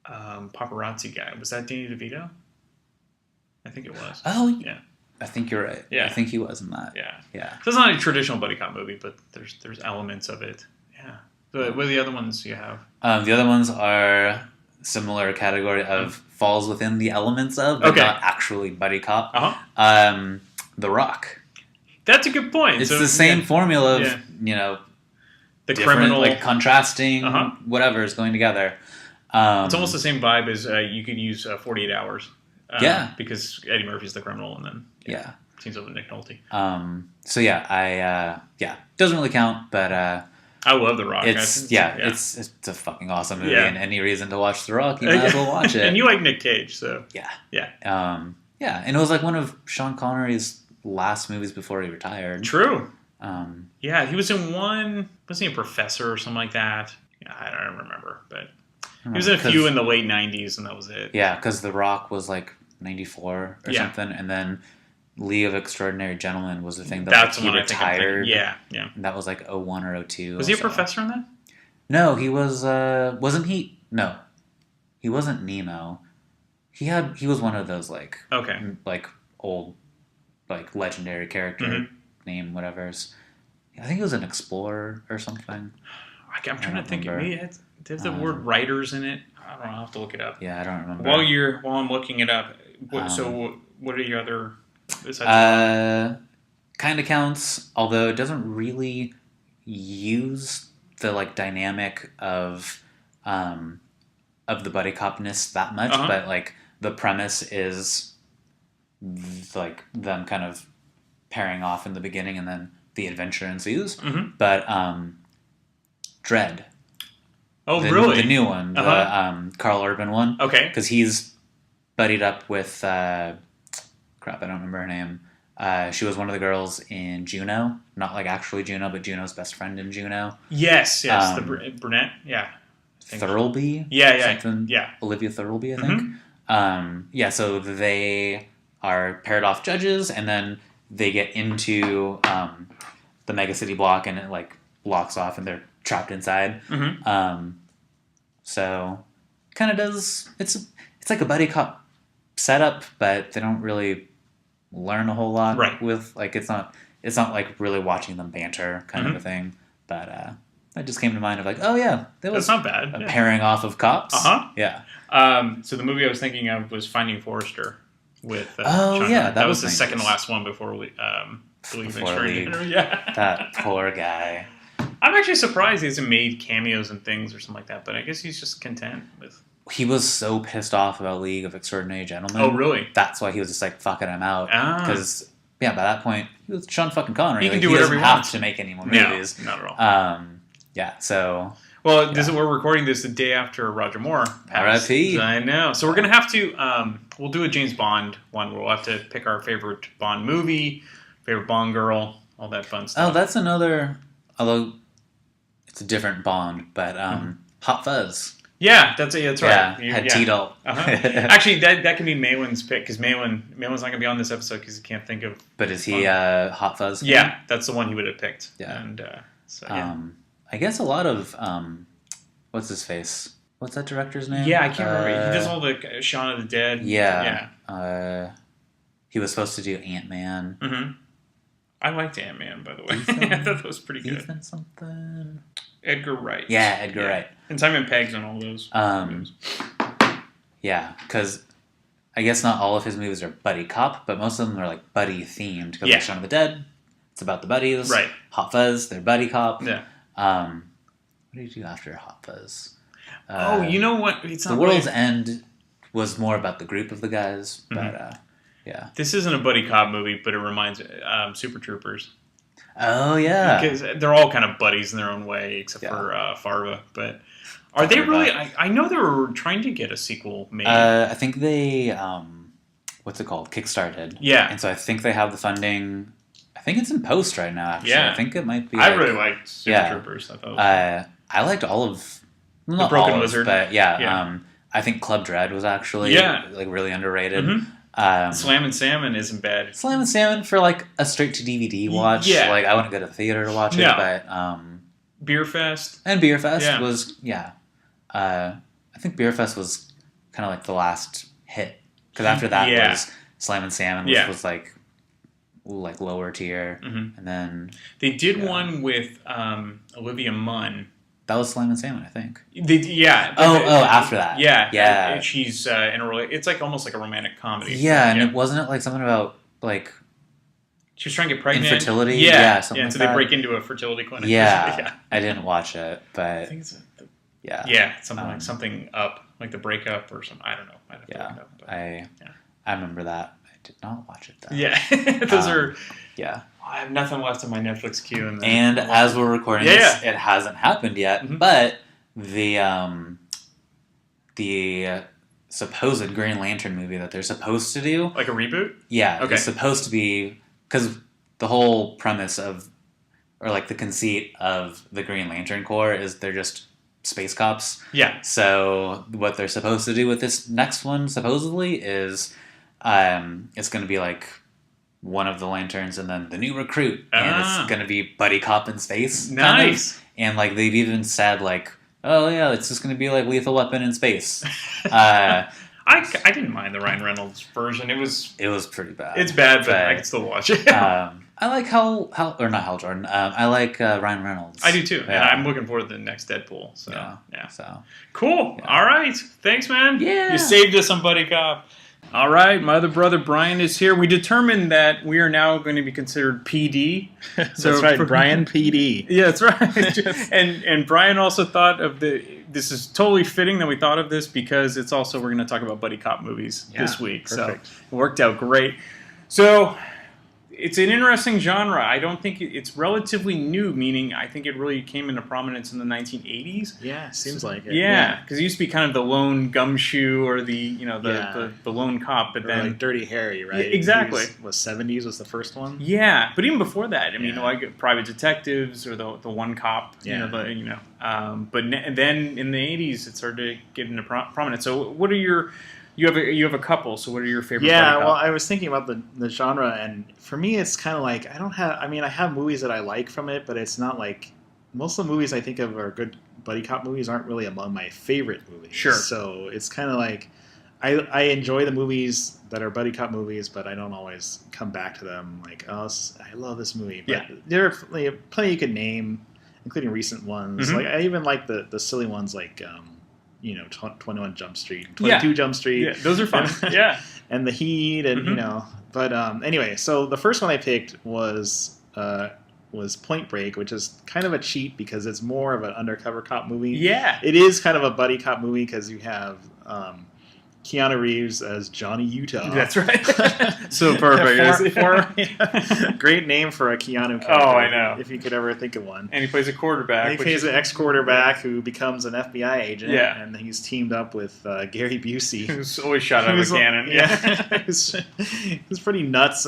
paparazzi guy? Was that Danny DeVito? I think it was. Oh, yeah. I think you're right. Yeah. I think he was in that. Yeah. Yeah. So it's not a traditional buddy cop movie, but there's elements of it. Yeah. So what are the other ones you have? The other ones are similar category of falls within the elements of, but not actually buddy cop. Uh-huh. The Rock. That's a good point. It's the same formula of, the criminal, like contrasting whatever is going together. It's almost the same vibe as you could use 48 Hours. Because Eddie Murphy's the criminal, and then teams up with Nick Nolte. Doesn't really count, but I love The Rock. It's a fucking awesome movie, and any reason to watch The Rock, you might as well watch it. And you like Nick Cage, so yeah. And it was like one of Sean Connery's last movies before he retired. True. He was in one. Was he a professor or something like that? Yeah, I don't remember, but he was in a few in the late '90s, and that was it. Yeah, because The Rock was like 94 or something, and then League of Extraordinary Gentlemen was the thing that he retired. Yeah. And that was like 01 or 02. Was he a professor in that? No, he was. Wasn't he? No, he wasn't Nemo. He was one of those like old like legendary character name whatever's. I think he was an explorer or something. I'm trying to think. Maybe there's the word writers in it. I don't know. I'll have to look it up. Yeah, I don't remember. While I'm looking it up, what are your other? Kind of counts, although it doesn't really use the like dynamic of the buddy copness that much, but like the premise is like them kind of pairing off in the beginning, and then the adventure ensues. But Dredd. Oh, really? The new one, the Carl Urban one. Okay. Because he's buddied up with I don't remember her name. She was one of the girls in Juno, not like actually Juno, but Juno's best friend in Juno. Yes, the brunette, yeah. Thirlby, Olivia Thirlby, I think. So they are paired off judges, and then they get into the Mega City block, and it like locks off, and they're trapped inside. So kind of does it's like a buddy cop setup, but they don't really learn a whole lot with like it's not like really watching them banter kind of a thing. But that just came to mind of like, oh yeah, that's not bad. A pairing off of cops. Yeah. So the movie I was thinking of was Finding Forrester with Sean that was the second to last one before League of Extraordinary. That poor guy. I'm actually surprised he hasn't made cameos and things or something like that, but I guess he's just content with. He was so pissed off about League of Extraordinary Gentlemen. Oh, really? That's why he was just like, fuck it, I'm out. Because, by that point, he was Sean fucking Connery. He can do whatever he wants. To make any more movies. No, not at all. So... Well, we're recording this the day after Roger Moore passed. R.I.P. I know. So we're going to have to... we'll do a James Bond one where we'll have to pick our favorite Bond movie, favorite Bond girl, all that fun stuff. Oh, that's another... Although, it's a different Bond, but Hot Fuzz... Yeah, that's right. Yeah, had T-Dalt. Actually, that can be Maywin's pick, because Maywin's not going to be on this episode because he can't think of... But is he Hot Fuzz? Yeah, that's the one he would have picked. Yeah. And, I guess a lot of... what's his face? What's that director's name? Yeah, I can't remember. He does all the Shaun of the Dead. Yeah. He was supposed to do Ant-Man. Mm-hmm. I liked Ant-Man, by the way. I thought that was pretty good. Ethan something? Edgar Wright. Yeah, Edgar Wright. And Simon Pegg's on all those. Yeah, because I guess not all of his movies are buddy cop, but most of them are like buddy themed. Because like Shaun of the Dead, it's about the buddies. Right. Hot Fuzz, they're buddy cop. Yeah. What did you do after Hot Fuzz? You know what? It's The World's End was more about the group of the guys, but yeah. This isn't a buddy cop movie, but it reminds Super Troopers. Oh yeah, because they're all kind of buddies in their own way, except for Farva. But are they really? I know they were trying to get a sequel made. I think they what's it called? Kickstarted. Yeah, and so I think they have the funding. I think it's in post right now. Actually, I think it might be. I really liked Super Troopers. I thought. I liked all of the Broken Lizard, but I think Club Dread was actually like really underrated. Slam and Salmon isn't bad. Slam and Salmon for like a straight to DVD watch. Yeah. Like I wouldn't go to the theater to watch it, but Beer Fest was I think Beer Fest was kind of like the last hit because after that was Slam and Salmon, which was like lower tier, and then they did one with Olivia Munn. That was Slam and Salmon, I think. After that. Yeah. She's in a it's like almost like a romantic comedy. Yeah, and it wasn't it like something about like she was trying to get pregnant. Infertility. Something like so they break into a fertility clinic. Yeah. I didn't watch it, but I think it's something like something up, like the breakup or something. I don't know. I'd have to look it up, but, I remember that. I did not watch it though. Yeah, those are. Yeah. I have nothing left on my Netflix queue. And as we're recording this, it hasn't happened yet, but the supposed Green Lantern movie that they're supposed to do... Like a reboot? Yeah. Okay. It's supposed to be... Because the whole premise of... Or like the conceit of the Green Lantern Corps is they're just space cops. Yeah. So what they're supposed to do with this next one, supposedly, is it's going to be like... one of the lanterns and then the new recruit, and it's gonna be buddy cop in space. Nice. Kind of. And like they've even said like, oh yeah, it's just gonna be like Lethal Weapon in space. I didn't mind the Ryan Reynolds version. It was pretty bad. It's bad, but I can still watch it. I like Hal Jordan. I like Ryan Reynolds. I do too, and I'm looking forward to the next Deadpool. So yeah. So cool. Yeah. All right, thanks, man. Yeah, you saved us on Buddy Cop. All right, my other brother Brian is here. We determined that we are now going to be considered PD. So that's right, Brian PD. Yeah, that's right. and Brian also thought of this is totally fitting that we thought of this because it's also we're going to talk about buddy cop movies this week. Perfect. So it worked out great. So it's an interesting genre. I don't think it's relatively new, meaning I think it really came into prominence in the 1980s. Yeah, seems like it. Yeah, because it used to be kind of the lone gumshoe or the lone cop, but then like Dirty Harry, right? Exactly. Was 70s was the first one? Yeah, but even before that, I mean, like Private Detectives or the one cop, but then in the 80s it started to get into prominence. So what are you have a couple, so what are your favorite? Yeah, well, I was thinking about the genre, and for me, it's kind of like I have movies that I like from it, but it's not like most of the movies I think of are good buddy cop movies aren't really among my favorite movies. Sure. So it's kind of like I enjoy the movies that are buddy cop movies, but I don't always come back to them like, oh, I love this movie. But there are plenty you could name, including recent ones. Mm-hmm. Like I even like the silly ones like. 21 Jump Street, 22 Jump Street. Yeah, those are fun. Yeah. And The Heat, and, But anyway, so the first one I picked was Point Break, which is kind of a cheat because it's more of an undercover cop movie. Yeah. It is kind of a buddy cop movie because you have Keanu Reeves as Johnny Utah. That's right. So perfect. Great name for a Keanu character. Oh, I know. If you could ever think of one. And he plays a quarterback. And he plays an ex-quarterback who becomes an FBI agent. Yeah. And he's teamed up with Gary Busey. Who's always shot out of a cannon. Yeah. He's pretty nuts.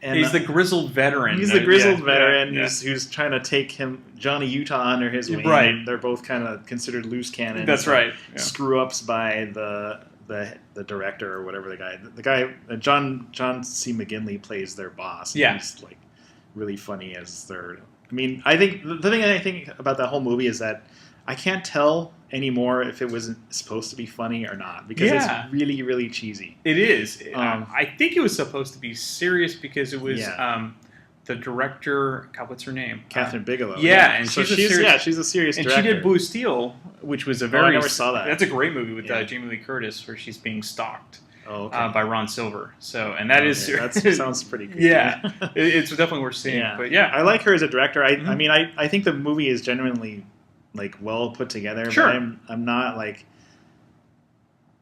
And he's the grizzled veteran. He's the grizzled veteran who's trying to take Johnny Utah under his wing. Right. They're both kind of considered loose cannons. That's right. Yeah. Screw-ups by the director or whatever the guy John C. McGinley plays their boss. Yeah. He's like really funny as their. I mean, I think the thing I think about that whole movie is that I can't tell anymore if it was supposed to be funny or not because it's really, really cheesy. It is. I think it was supposed to be serious because it was the director, God, what's her name? Catherine Bigelow. Yeah, and so she's a serious director. And she did Blue Steel, which was a very... I never saw that. That's a great movie with Jamie Lee Curtis, where she's being stalked by Ron Silver. So, and that is... That sounds pretty good. Yeah, it's definitely worth seeing. Yeah. But yeah. I like her as a director. I mean, I think the movie is genuinely like well put together, sure. but I'm not like...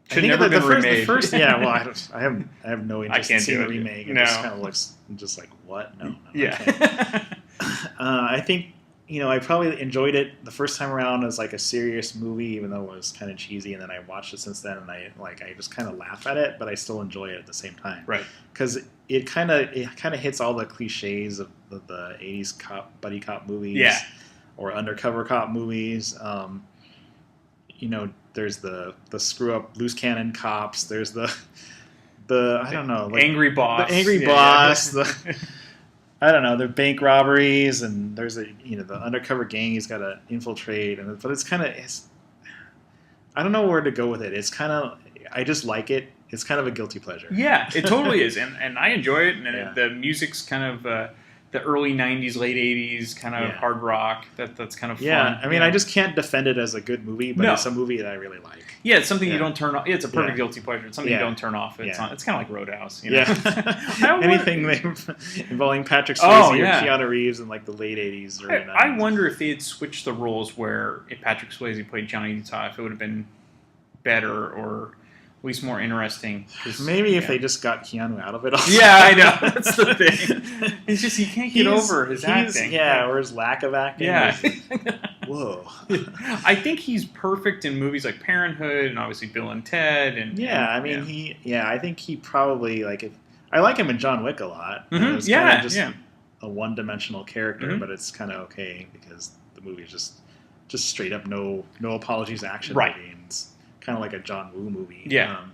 Should never been remade. The first, yeah, well, I have no interest in seeing the remake. It no. just kind of looks just like, what? No. Yeah. I think, I probably enjoyed it the first time around as like a serious movie, even though it was kind of cheesy. And then I watched it since then, and I just kind of laugh at it, but I still enjoy it at the same time. Right. Because it kind of hits all the cliches of the 80s buddy cop movies, or undercover cop movies. There's the screw up loose cannon cops. There's the I don't know, like angry boss. The angry boss. I don't know. The bank robberies, and there's the undercover gang he's got to infiltrate, but it's kind of I don't know where to go with it. It's kind of I just like it. It's kind of a guilty pleasure. Yeah, it totally is, and I enjoy it. And the music's kind of. The early 90s, late 80s kind of hard rock. That's kind of fun. Yeah, I mean, I just can't defend it as a good movie, but it's a movie that I really like. Yeah, it's something you don't turn off. It's a perfect guilty pleasure. It's something you don't turn off. It's kind of like Roadhouse. Anything involving Patrick Swayze or Keanu Reeves in like the late 80s. Or I wonder if they had switched the roles where if Patrick Swayze played Johnny Utah, if it would have been better or... at least more interesting. Maybe if they just got Keanu out of it all. Yeah, I know. That's the thing. It's just he can't get over his acting. Yeah, or his lack of acting. Yeah. Whoa. I think he's perfect in movies like Parenthood and obviously Bill and Ted. I think he probably I like him in John Wick a lot. Mm-hmm. It's kind of just a one-dimensional character, but it's kind of okay because the movie is just straight up no apologies action movie. And it's kind of like a John Woo movie. Yeah.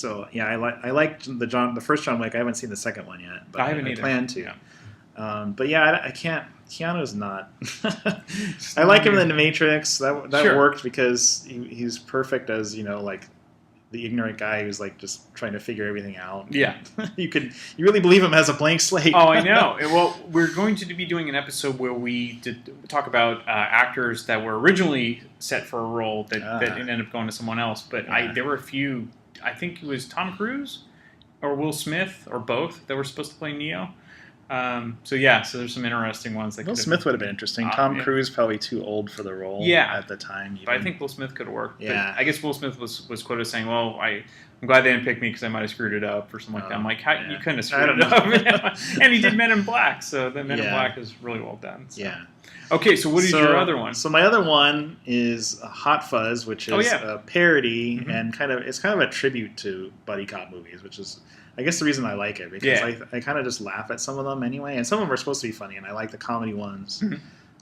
I like the first John Wick. I haven't seen the second one yet, but I plan to. Yeah. But yeah, I can't. Keanu's not. I like him in The Matrix. That worked because he's perfect as the ignorant guy who's just trying to figure everything out. Yeah. You really believe him as a blank slate. Oh, I know. Well, we're going to be doing an episode where we talk about actors that were originally set for a role that ended up going to someone else. But there were a few. I think it was Tom Cruise or Will Smith or both that were supposed to play Neo. So there's some interesting ones. Will Smith would have been interesting. Tom Cruise probably too old for the role at the time. But I think Will Smith could have worked. Yeah. But I guess Will Smith was quoted as saying, well, I'm glad they didn't pick me because I might have screwed it up or something like that. I'm like, you couldn't have screwed it up. And he did Men in Black, so the Men in Black is really well done. So. Yeah. Okay, so what is your other one? So my other one is Hot Fuzz, which is a parody and it's kind of a tribute to buddy cop movies, which is... I guess the reason I like it because I kind of just laugh at some of them anyway, and some of them are supposed to be funny, and I like the comedy ones.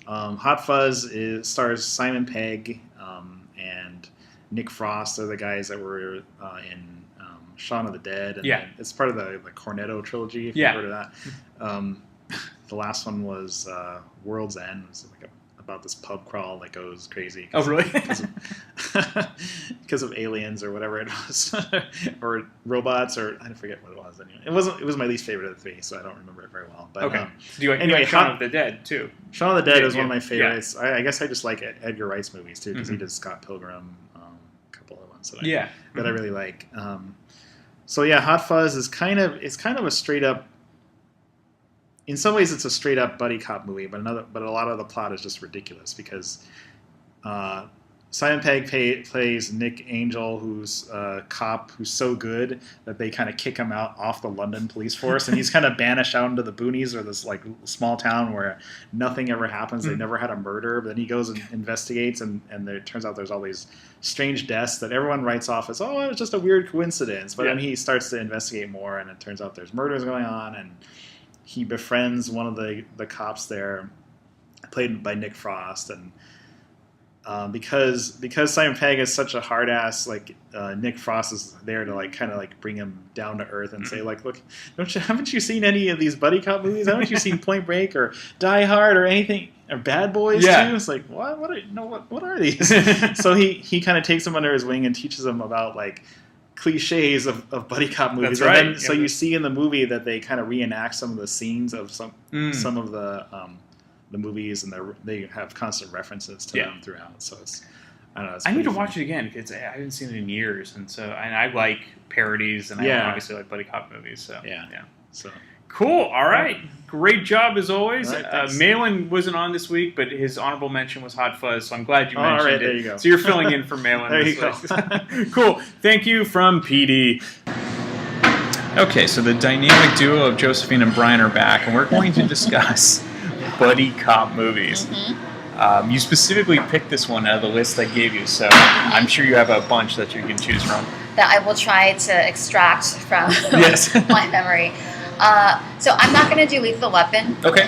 Hot Fuzz stars Simon Pegg and Nick Frost. They're the guys that were in Shaun of the Dead. And it's part of the Cornetto trilogy. If you've heard of that. The last one was World's End. It's about this pub crawl that goes crazy. Oh, really? Because of aliens or whatever it was, or robots, or I forget what it was. Anyway, it was my least favorite of the three, so I don't remember it very well. But okay. Do you like Shaun of the Dead too? Shaun of the Dead is one of my favorites. I guess I just like Edgar Wright's movies too because he did Scott Pilgrim, a couple of ones that I really like. Hot Fuzz is kind of a straight up. In some ways, it's a straight up buddy cop movie, but a lot of the plot is just ridiculous because Simon Pegg plays Nick Angel, who's a cop who's so good that they kind of kick him out off the London police force, and he's kind of banished out into the boonies or this small town where nothing ever happens. They never had a murder, but then he goes and investigates, and it turns out there's all these strange deaths that everyone writes off as, oh, it was just a weird coincidence. But then he starts to investigate more, and it turns out there's murders going on, and he befriends one of the cops there, played by Nick Frost, and because Simon Pegg is such a hard ass, Nick Frost is there to kind of bring him down to earth and say look, haven't you seen any of these buddy cop movies? Haven't you seen Point Break or Die Hard or anything or Bad Boys too? It's like what are these? So he kind of takes him under his wing and teaches him about cliches of buddy cop movies. That's right. And then, so you see in the movie that they kind of reenact some of the scenes of some of the movies, and they have constant references to them throughout. So it's, I don't know. I need to watch it again because I haven't seen it in years, and I like parodies, and I obviously like buddy cop movies. So So cool. All right, great job as always. Right, Malin wasn't on this week, but his honorable mention was Hot Fuzz, so I'm glad you mentioned all right, it. There you go. So you're filling in for Malin. There this you go. week. Cool. Thank you from PD. Okay, so the dynamic duo of Josephine and Brian are back, and we're going to discuss buddy cop movies. You specifically picked this one out of the list I gave you, so I'm sure you have a bunch that you can choose from. That I will try to extract from my memory. So I'm not going to do Lethal Weapon. Okay.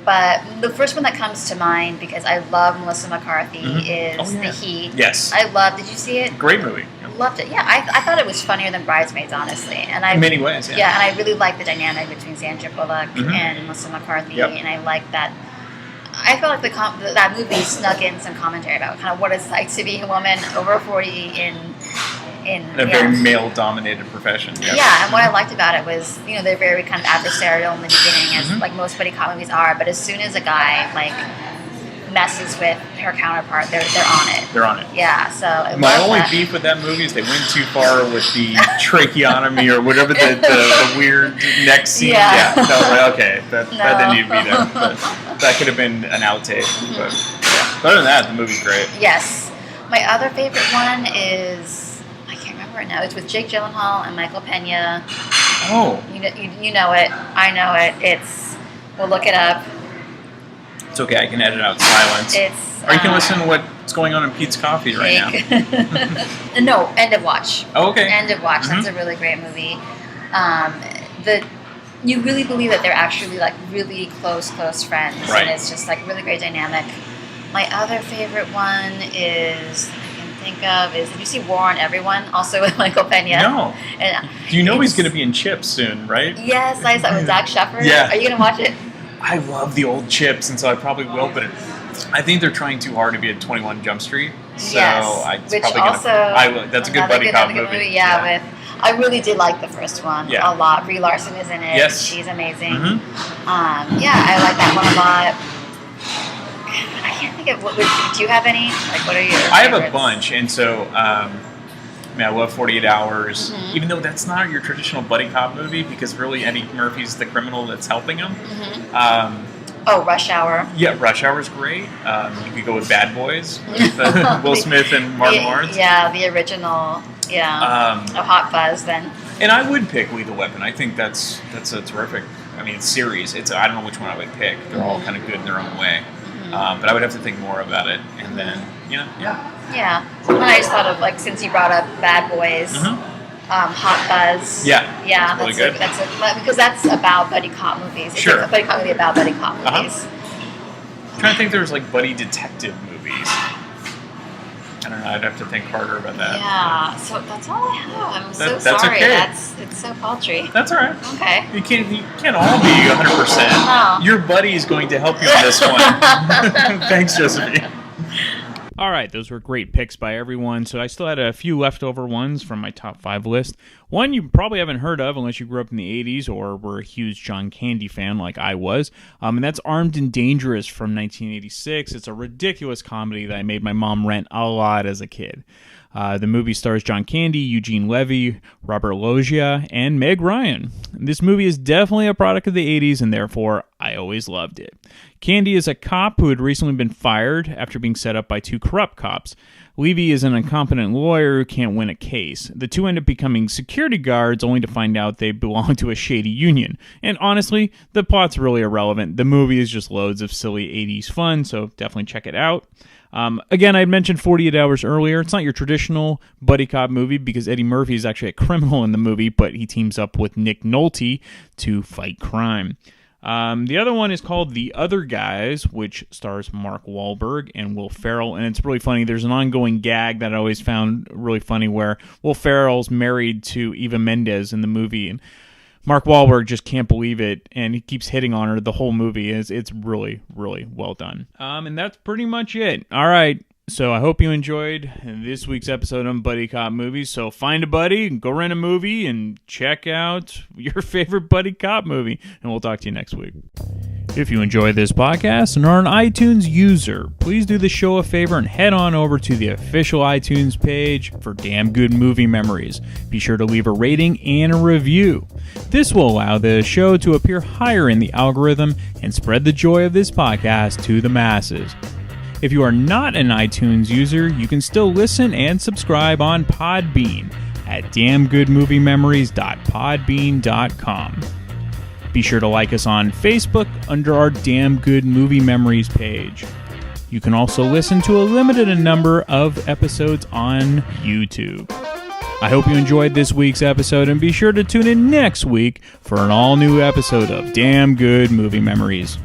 But the first one that comes to mind, because I love Melissa McCarthy, is The Heat. Yes. Did you see it? Great movie. Loved it. Yeah, I thought it was funnier than Bridesmaids, honestly. And in many ways, and I really like the dynamic between Sandra Bullock and Melissa McCarthy, and I like that. I felt like that movie snuck in some commentary about kind of what it's like to be a woman over 40 in a very male-dominated profession. Yeah, and what I liked about it was, they're very kind of adversarial in the beginning, as like most buddy cop movies are. But as soon as a guy messes with her counterpart, they're on it. They're on it. Yeah. So my only beef with that movie is they went too far with the tracheotomy or whatever the weird neck scene. Yeah. So I was like, okay, that didn't need to be there. But that could have been an outtake. But other than that, the movie's great. Yes. My other favorite one is, I can't remember it now. It's with Jake Gyllenhaal and Michael Pena. Oh. You know it. I know it. We'll look it up. It's okay. I can edit out silence. Or you can listen to what's going on in Pete's Coffee right now. No, End of Watch. Oh, okay. End of Watch. That's a really great movie. You really believe that they're actually really close friends, and it's just really great dynamic. My other favorite one is did you see War on Everyone, also with Michael Pena? No. And do you know he's going to be in Chips soon, right? Yes, I saw it with Zach Shepard. Yeah. Are you going to watch it? I love the old Chips, and so I probably will, but I think they're trying too hard to be at 21 Jump Street. So yes, which also... that's a good buddy cop movie. Yeah. I really did like the first one a lot. Brie Larson is in it. Yes. She's amazing. I like that one a lot. I can't think of do you have any? What are your favorites? I have a bunch, and so I love 48 Hours, even though that's not your traditional buddy cop movie, because really Eddie Murphy's the criminal that's helping him. Rush Hour. Yeah, Rush Hour's great. You could go with Bad Boys with Will Smith and Martin Lawrence. Yeah, the original. Yeah. Hot Fuzz then. And I would pick Lethal Weapon. I think that's a terrific. Series. I don't know which one I would pick. They're all kind of good in their own way. But I would have to think more about it, and then Yeah. And I just thought of since you brought up Bad Boys, Hot Fuzz. Yeah. Yeah, that's really good. Because that's about buddy cop movies. It's a buddy cop movie about buddy cop movies. I'm trying to think. There's buddy detective movies. I don't know. I'd have to think harder about that. Yeah. So that's all I have. I'm so sorry. Okay. It's so paltry. That's all right. Okay. You can't all be 100%. No. Your buddy is going to help you on this one. Thanks, Josephine. All right, those were great picks by everyone. So I still had a few leftover ones from my top 5 list. One you probably haven't heard of unless you grew up in the 80s or were a huge John Candy fan like I was. And that's Armed and Dangerous from 1986. It's a ridiculous comedy that I made my mom rent a lot as a kid. The movie stars John Candy, Eugene Levy, Robert Loggia, and Meg Ryan. This movie is definitely a product of the 80s, and therefore I always loved it. Candy is a cop who had recently been fired after being set up by 2 corrupt cops. Levy is an incompetent lawyer who can't win a case. The 2 end up becoming security guards only to find out they belong to a shady union. And honestly, the plot's really irrelevant. The movie is just loads of silly 80s fun, so definitely check it out. Again, I had mentioned 48 Hours earlier. It's not your traditional buddy cop movie because Eddie Murphy is actually a criminal in the movie, but he teams up with Nick Nolte to fight crime. The other one is called The Other Guys, which stars Mark Wahlberg and Will Ferrell, and it's really funny. There's an ongoing gag that I always found really funny where Will Ferrell's married to Eva Mendes in the movie, and Mark Wahlberg just can't believe it, and he keeps hitting on her the whole movie. It's really, really well done. And that's pretty much it. All right, So I hope you enjoyed this week's episode on Buddy Cop Movies. So find a buddy, go rent a movie, and check out your favorite Buddy Cop movie. And we'll talk to you next week. If you enjoy this podcast and are an iTunes user, please do the show a favor and head on over to the official iTunes page for Damn Good Movie Memories. Be sure to leave a rating and a review. This will allow the show to appear higher in the algorithm and spread the joy of this podcast to the masses. If you are not an iTunes user, you can still listen and subscribe on Podbean at damngoodmoviememories.podbean.com. Be sure to like us on Facebook under our Damn Good Movie Memories page. You can also listen to a limited number of episodes on YouTube. I hope you enjoyed this week's episode, and be sure to tune in next week for an all-new episode of Damn Good Movie Memories.